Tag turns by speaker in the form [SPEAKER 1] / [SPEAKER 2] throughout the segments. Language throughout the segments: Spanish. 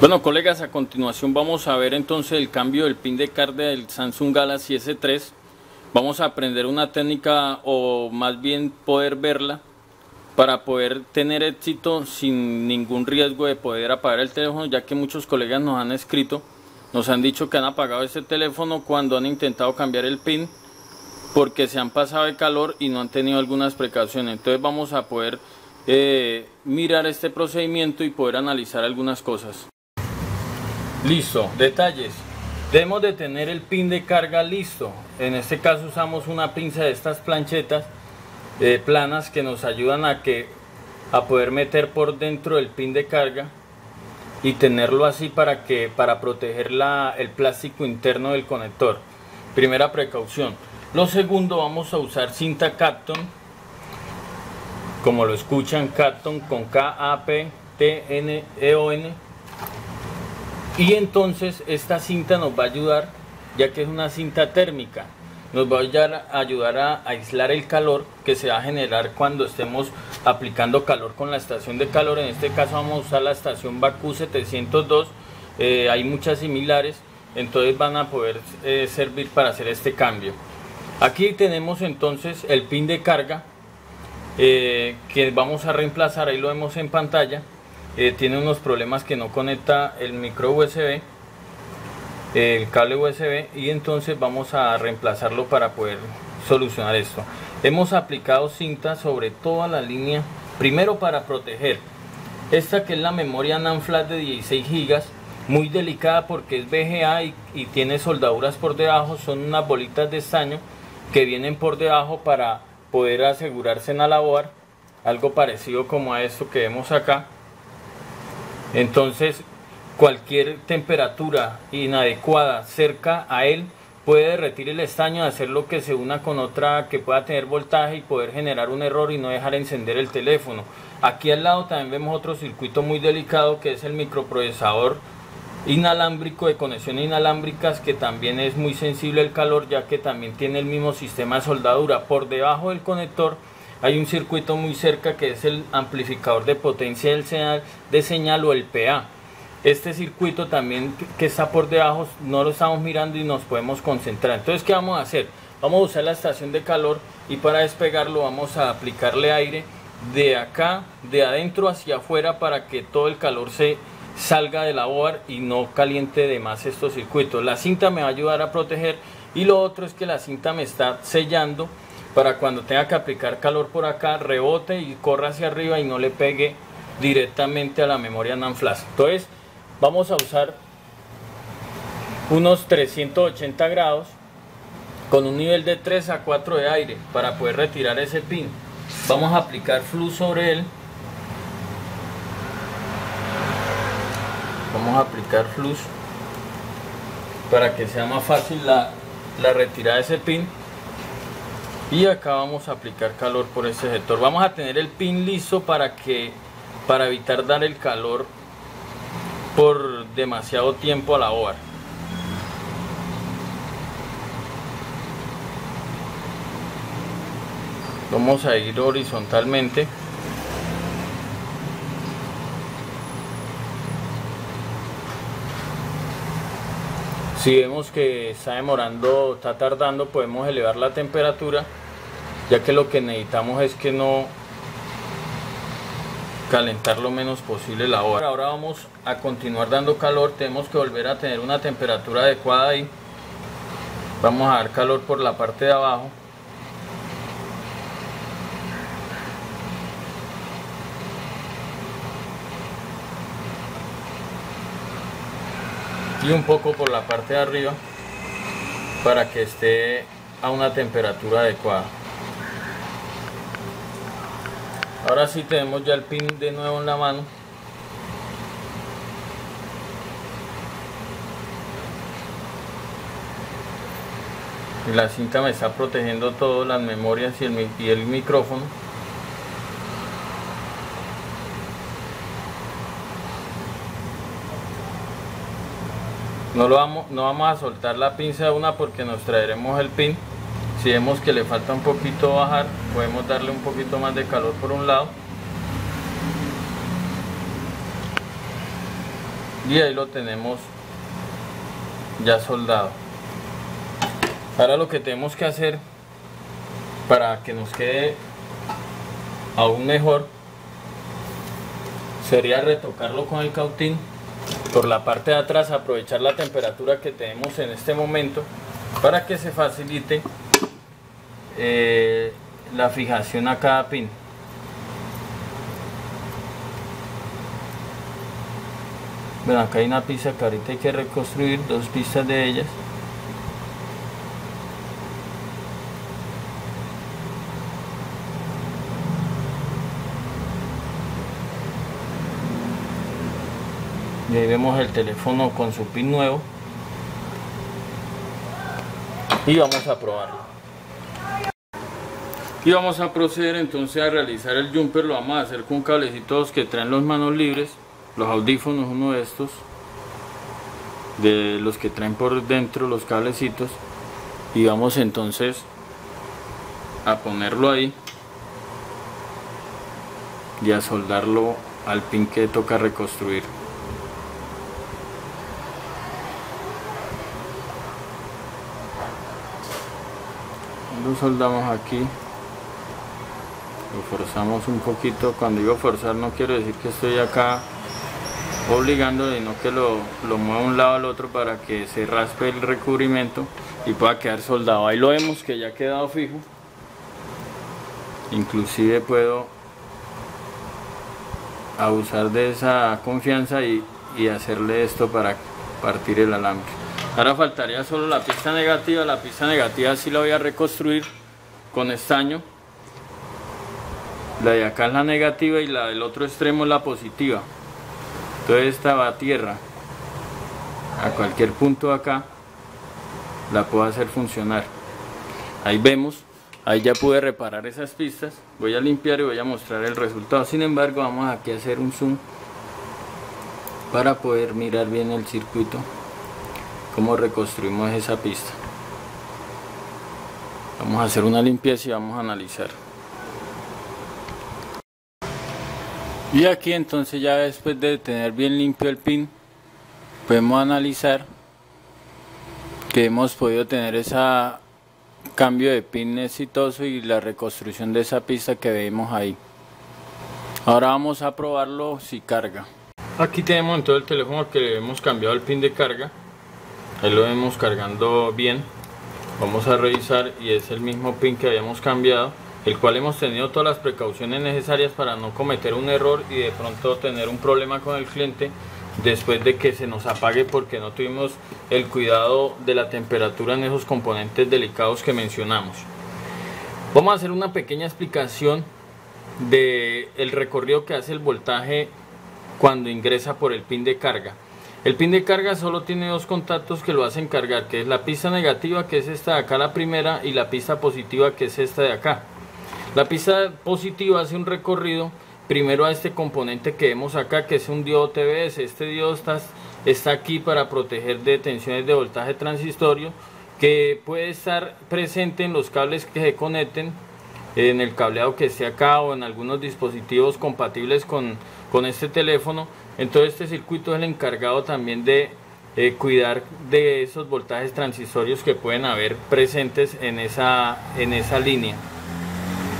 [SPEAKER 1] Bueno, colegas, a continuación vamos a ver entonces el cambio del pin de carga del Samsung Galaxy S3. Vamos a aprender una técnica, o más bien poder verla, para poder tener éxito sin ningún riesgo de poder apagar el teléfono, ya que muchos colegas nos han escrito, nos han dicho que han apagado ese teléfono cuando han intentado cambiar el pin porque se han pasado de calor y no han tenido algunas precauciones. Entonces vamos a poder mirar este procedimiento y poder analizar algunas cosas. Listo, detalles. Debemos de tener el pin de carga listo. En este caso usamos una pinza de estas planchetas planas que nos ayudan a poder meter por dentro el pin de carga y tenerlo así para proteger el plástico interno del conector. Primera precaución. Lo segundo, vamos a usar cinta Kapton, como lo escuchan, Kapton con K-A-P-T-N-E-O-N. Y entonces esta cinta nos va a ayudar, ya que es una cinta térmica, nos va a ayudar a aislar el calor que se va a generar cuando estemos aplicando calor con la estación de calor. En este caso vamos a usar la estación Bakú 702, hay muchas similares, entonces van a poder servir para hacer este cambio. Aquí tenemos entonces el pin de carga que vamos a reemplazar, ahí lo vemos en pantalla. Tiene unos problemas que no conecta el micro USB, el cable USB, y entonces vamos a reemplazarlo para poder solucionar esto. Hemos aplicado cinta sobre toda la línea, primero para proteger esta, que es la memoria NAND flash de 16 GB, muy delicada porque es VGA y tiene soldaduras por debajo. Son unas bolitas de estaño que vienen por debajo para poder asegurarse en la board, algo parecido como a esto que vemos acá. Entonces cualquier temperatura inadecuada cerca a él puede derretir el estaño, hacer lo que se una con otra que pueda tener voltaje y poder generar un error y no dejar encender el teléfono. Aquí al lado también vemos otro circuito muy delicado, que es el microprocesador inalámbrico, de conexión inalámbricas, que también es muy sensible al calor, ya que también tiene el mismo sistema de soldadura. Por debajo del conector hay un circuito muy cerca, que es el amplificador de potencia de señal o el PA. Este circuito también, que está por debajo, no lo estamos mirando y nos podemos concentrar. Entonces, ¿qué vamos a hacer? Vamos a usar la estación de calor, y para despegarlo vamos a aplicarle aire de acá, de adentro hacia afuera, para que todo el calor se salga de la board y no caliente de más estos circuitos. La cinta me va a ayudar a proteger, y lo otro es que la cinta me está sellando para cuando tenga que aplicar calor por acá, rebote y corra hacia arriba y no le pegue directamente a la memoria NAND flash. Entonces vamos a usar unos 380 grados con un nivel de 3 a 4 de aire para poder retirar ese pin. Vamos a aplicar flux sobre él. Vamos a aplicar flux para que sea más fácil la retirada de ese pin. Y acá vamos a aplicar calor por este sector. Vamos a tener el pin listo para evitar dar el calor por demasiado tiempo a la board. Vamos a ir horizontalmente. Si vemos que está demorando, está tardando, podemos elevar la temperatura, ya que lo que necesitamos es que no calentar lo menos posible la board. Ahora vamos a continuar dando calor. Tenemos que volver a tener una temperatura adecuada ahí. Vamos a dar calor por la parte de abajo. Y un poco por la parte de arriba, para que esté a una temperatura adecuada. Ahora sí tenemos ya el pin de nuevo en la mano. Y la cinta me está protegiendo todas las memorias y el micrófono. No vamos a soltar la pinza de una, porque nos traeremos el pin. Si vemos que le falta un poquito bajar, podemos darle un poquito más de calor por un lado y ahí lo tenemos ya soldado. Ahora lo que tenemos que hacer para que nos quede aún mejor sería retocarlo con el cautín por la parte de atrás, aprovechar la temperatura que tenemos en este momento para que se facilite la fijación a cada pin. Bueno, acá hay una pista que ahorita hay que reconstruir, dos pistas de ellas. Y ahí vemos el teléfono con su pin nuevo. Y vamos a probarlo. Y vamos a proceder entonces a realizar el jumper. Lo vamos a hacer con cablecitos que traen los manos libres. Los audífonos, uno de estos. De los que traen por dentro los cablecitos. Y vamos entonces a ponerlo ahí. Y a soldarlo al pin que toca reconstruir. Lo soldamos aquí, lo forzamos un poquito. Cuando digo forzar no quiero decir que estoy acá obligando, sino que lo muevo de un lado al otro para que se raspe el recubrimiento y pueda quedar soldado. Ahí lo vemos que ya ha quedado fijo. Inclusive puedo abusar de esa confianza y hacerle esto para partir el alambre. Ahora faltaría solo la pista negativa. La pista negativa sí la voy a reconstruir con estaño. La de acá es la negativa y la del otro extremo es la positiva. Entonces esta va a tierra. A cualquier punto de acá la puedo hacer funcionar. Ahí vemos, ahí ya pude reparar esas pistas. Voy a limpiar y voy a mostrar el resultado. Sin embargo, vamos aquí a hacer un zoom para poder mirar bien el circuito, cómo reconstruimos esa pista. Vamos a hacer una limpieza y vamos a analizar. Y aquí entonces ya después de tener bien limpio el pin, podemos analizar que hemos podido tener ese cambio de pin exitoso y la reconstrucción de esa pista que vemos ahí. Ahora vamos a probarlo si carga. Aquí tenemos en todo el teléfono que le hemos cambiado el pin de carga. Ahí lo vemos cargando bien. Vamos a revisar y es el mismo pin que habíamos cambiado, el cual hemos tenido todas las precauciones necesarias para no cometer un error y de pronto tener un problema con el cliente después de que se nos apague porque no tuvimos el cuidado de la temperatura en esos componentes delicados que mencionamos. Vamos a hacer una pequeña explicación del recorrido que hace el voltaje cuando ingresa por el pin de carga. El pin de carga solo tiene dos contactos que lo hacen cargar, que es la pista negativa, que es esta de acá, la primera, y la pista positiva, que es esta de acá. La pista positiva hace un recorrido primero a este componente que vemos acá, que es un diodo TBS. Este diodo está aquí para proteger de tensiones de voltaje transistorio, que puede estar presente en los cables que se conecten, en el cableado que esté acá o en algunos dispositivos compatibles con este teléfono. Entonces este circuito es el encargado también de cuidar de esos voltajes transitorios que pueden haber presentes en esa línea.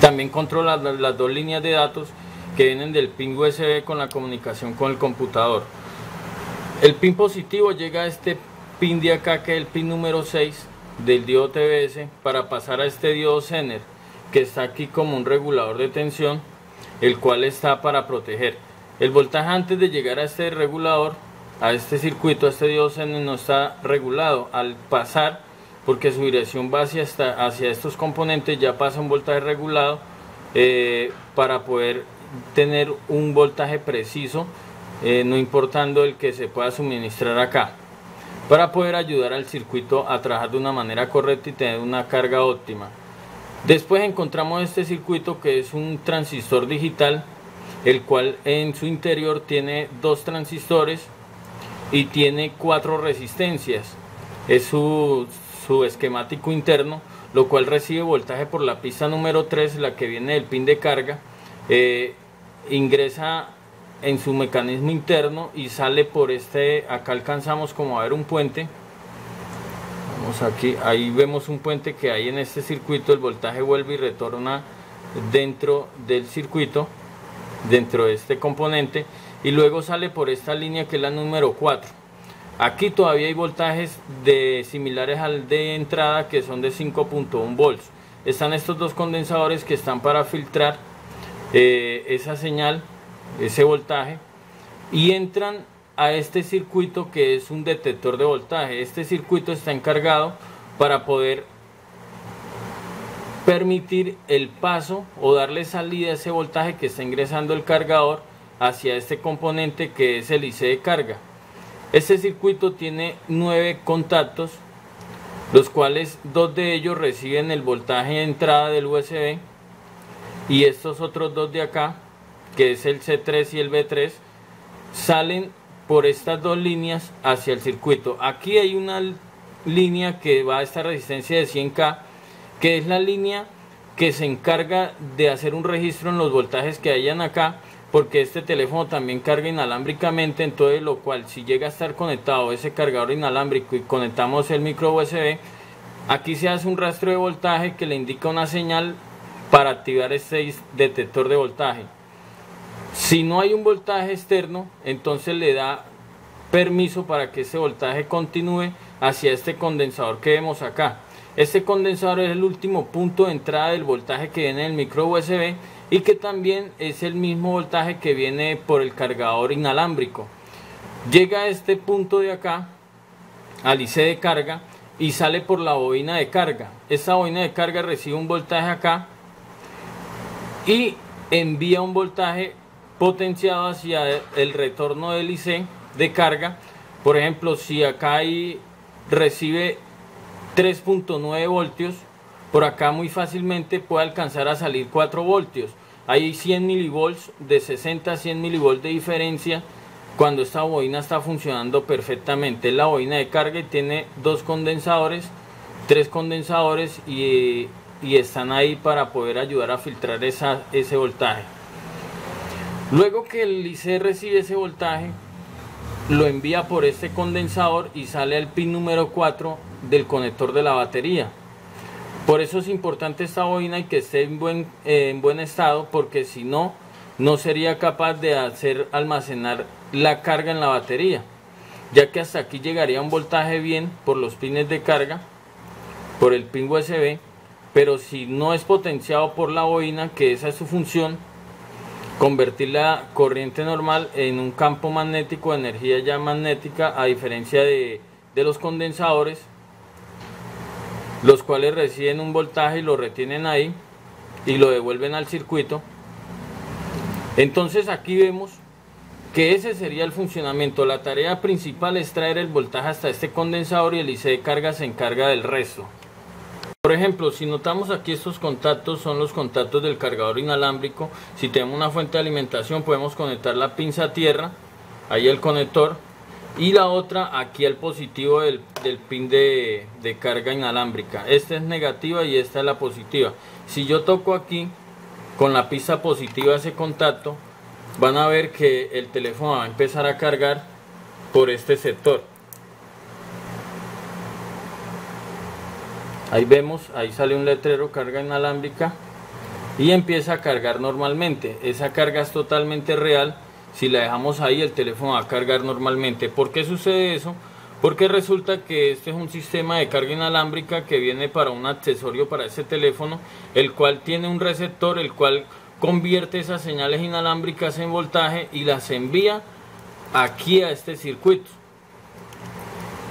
[SPEAKER 1] También controla las dos líneas de datos que vienen del pin USB con la comunicación con el computador. El pin positivo llega a este pin de acá, que es el pin número 6 del diodo TBS, para pasar a este diodo Zener, que está aquí como un regulador de tensión, el cual está para proteger. El voltaje antes de llegar a este regulador, a este circuito, a este diodo Zener, no está regulado. Al pasar, porque su dirección va hacia estos componentes, ya pasa un voltaje regulado para poder tener un voltaje preciso, no importando el que se pueda suministrar acá, para poder ayudar al circuito a trabajar de una manera correcta y tener una carga óptima. Después encontramos este circuito, que es un transistor digital, el cual en su interior tiene dos transistores y tiene 4 resistencias. Es su esquemático interno, lo cual recibe voltaje por la pista número 3, la que viene del pin de carga. Ingresa en su mecanismo interno y sale por este, acá alcanzamos como a ver un puente. Vamos aquí, ahí vemos un puente que hay en este circuito, el voltaje vuelve y retorna dentro del circuito, dentro de este componente, y luego sale por esta línea que es la número 4. Aquí todavía hay voltajes similares al de entrada, que son de 5.1 volts. Están estos dos condensadores que están para filtrar esa señal, ese voltaje, y entran a este circuito que es un detector de voltaje. Este circuito está encargado para poder permitir el paso o darle salida a ese voltaje que está ingresando el cargador hacia este componente que es el IC de carga. Este circuito tiene 9 contactos, los cuales 2 de ellos reciben el voltaje de entrada del USB, y estos otros 2 de acá, que es el C3 y el B3, salen por estas 2 líneas hacia el circuito. Aquí hay una línea que va a esta resistencia de 100K, que es la línea que se encarga de hacer un registro en los voltajes que hayan acá, porque este teléfono también carga inalámbricamente, entonces lo cual, si llega a estar conectado ese cargador inalámbrico y conectamos el micro USB, aquí se hace un rastro de voltaje que le indica una señal para activar este detector de voltaje. Si no hay un voltaje externo, entonces le da permiso para que ese voltaje continúe hacia este condensador que vemos acá. Este condensador es el último punto de entrada del voltaje que viene del micro USB y que también es el mismo voltaje que viene por el cargador inalámbrico. Llega a este punto de acá, al IC de carga, y sale por la bobina de carga. Esta bobina de carga recibe un voltaje acá y envía un voltaje potenciado hacia el retorno del IC de carga. Por ejemplo, si acá recibe 3.9 voltios, por acá muy fácilmente puede alcanzar a salir 4 voltios. Hay 100 milivolts, de 60 a 100 milivolts de diferencia cuando esta bobina está funcionando perfectamente. La bobina de carga tiene 2 condensadores, 3 condensadores y están ahí para poder ayudar a filtrar ese voltaje. Luego que el IC recibe ese voltaje, lo envía por este condensador y sale al pin número 4 del conector de la batería. Por eso es importante esta bobina y que esté en buen estado, porque si no, no sería capaz de hacer almacenar la carga en la batería, ya que hasta aquí llegaría un voltaje bien por los pines de carga, por el pin USB, pero si no es potenciado por la bobina, que esa es su función, convertir la corriente normal en un campo magnético de energía ya magnética, a diferencia de los condensadores, los cuales reciben un voltaje y lo retienen ahí y lo devuelven al circuito. Entonces aquí vemos que ese sería el funcionamiento. La tarea principal es traer el voltaje hasta este condensador y el IC de carga se encarga del resto. Por ejemplo, si notamos aquí, estos contactos son los contactos del cargador inalámbrico. Si tenemos una fuente de alimentación, podemos conectar la pinza a tierra, ahí el conector, y la otra aquí al positivo del pin de carga inalámbrica. Esta es negativa y esta es la positiva. Si yo toco aquí con la pista positiva ese contacto, van a ver que el teléfono va a empezar a cargar por este sector. Ahí vemos, ahí sale un letrero, carga inalámbrica, y empieza a cargar normalmente. Esa carga es totalmente real. Si la dejamos ahí, el teléfono va a cargar normalmente. ¿Por qué sucede eso? Porque resulta que este es un sistema de carga inalámbrica que viene para un accesorio para ese teléfono, el cual tiene un receptor, el cual convierte esas señales inalámbricas en voltaje y las envía aquí a este circuito.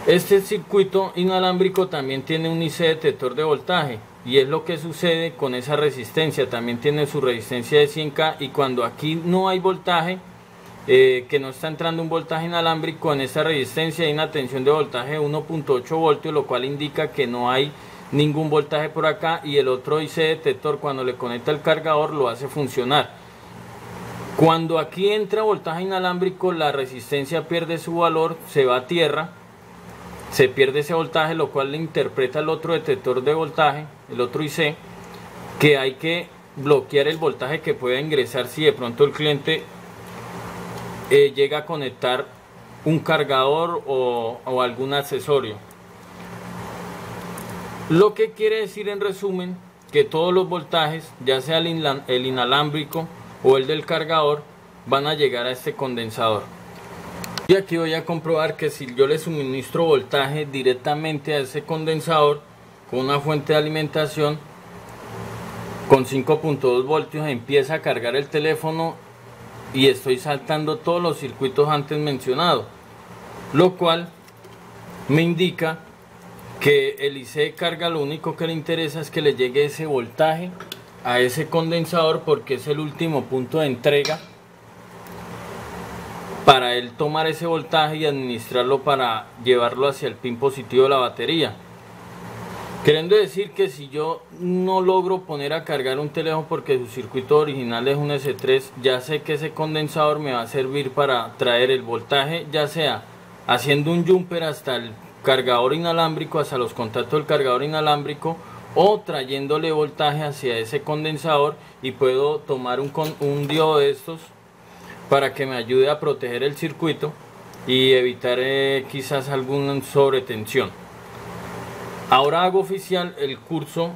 [SPEAKER 1] Este circuito inalámbrico también tiene un IC detector de voltaje, y es lo que sucede con esa resistencia. También tiene su resistencia de 100K, y cuando aquí no hay voltaje, que no está entrando un voltaje inalámbrico, en esta resistencia hay una tensión de voltaje de 1.8 voltios, lo cual indica que no hay ningún voltaje por acá, y el otro IC detector, cuando le conecta el cargador, lo hace funcionar. Cuando aquí entra voltaje inalámbrico, la resistencia pierde su valor, se va a tierra, se pierde ese voltaje, lo cual le interpreta el otro detector de voltaje, el otro IC, que hay que bloquear el voltaje que pueda ingresar si de pronto el cliente llega a conectar un cargador o algún accesorio. Lo que quiere decir en resumen que todos los voltajes, ya sea el inalámbrico o el del cargador, van a llegar a este condensador. Y aquí voy a comprobar que si yo le suministro voltaje directamente a ese condensador con una fuente de alimentación con 5.2 voltios, empieza a cargar el teléfono y estoy saltando todos los circuitos antes mencionados, lo cual me indica que el IC de carga lo único que le interesa es que le llegue ese voltaje a ese condensador, porque es el último punto de entrega para él tomar ese voltaje y administrarlo para llevarlo hacia el pin positivo de la batería. Queriendo decir que si yo no logro poner a cargar un teléfono porque su circuito original es un S3, ya sé que ese condensador me va a servir para traer el voltaje, ya sea haciendo un jumper hasta el cargador inalámbrico, hasta los contactos del cargador inalámbrico, o trayéndole voltaje hacia ese condensador, y puedo tomar un diodo de estos para que me ayude a proteger el circuito y evitar quizás alguna sobretensión. Ahora hago oficial el curso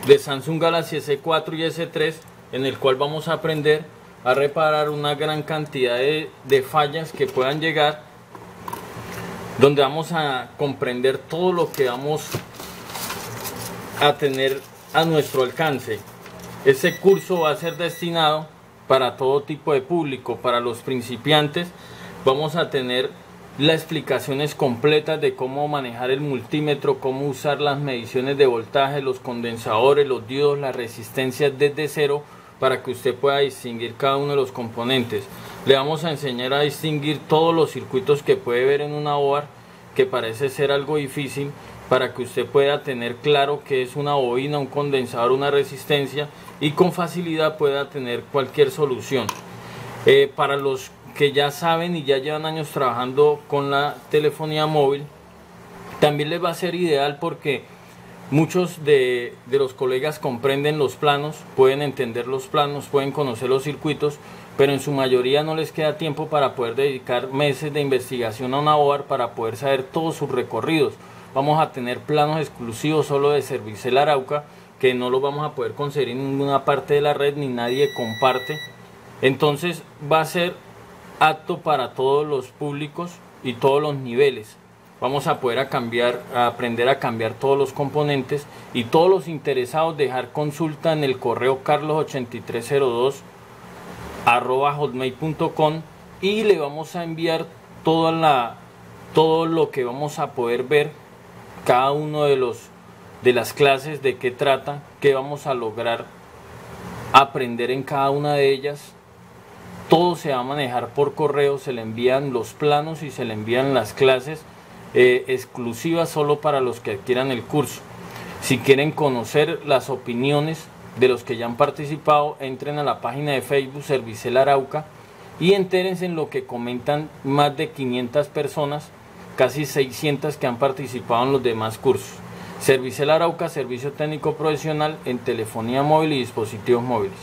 [SPEAKER 1] de Samsung Galaxy S4 y S3, en el cual vamos a aprender a reparar una gran cantidad de fallas que puedan llegar, donde vamos a comprender todo lo que vamos a tener a nuestro alcance. Este curso va a ser destinado para todo tipo de público. Para los principiantes vamos a tener las explicaciones completas de cómo manejar el multímetro, cómo usar las mediciones de voltaje, los condensadores, los diodos, las resistencias desde cero, para que usted pueda distinguir cada uno de los componentes. Le vamos a enseñar a distinguir todos los circuitos que puede ver en una board, que parece ser algo difícil, para que usted pueda tener claro qué es una bobina, un condensador, una resistencia, y con facilidad pueda tener cualquier solución. Para los que ya saben y ya llevan años trabajando con la telefonía móvil, también les va a ser ideal, porque muchos de los colegas comprenden los planos, pueden entender los planos, pueden conocer los circuitos, pero en su mayoría no les queda tiempo para poder dedicar meses de investigación a una board para poder saber todos sus recorridos. Vamos a tener planos exclusivos solo de Servicel Arauca, que no los vamos a poder conseguir en ninguna parte de la red, ni nadie comparte. Entonces va a ser apto para todos los públicos y todos los niveles. Vamos a poder aprender a cambiar todos los componentes, y todos los interesados dejar consulta en el correo carlos8302@hotmail.com, y le vamos a enviar todo lo que vamos a poder ver, cada uno de las clases, de qué trata, qué vamos a lograr aprender en cada una de ellas. Todo se va a manejar por correo, se le envían los planos y se le envían las clases exclusivas solo para los que adquieran el curso. Si quieren conocer las opiniones de los que ya han participado, entren a la página de Facebook Servicel Arauca y entérense en lo que comentan más de 500 personas, casi 600 que han participado en los demás cursos. Servicel Arauca, servicio técnico profesional en telefonía móvil y dispositivos móviles.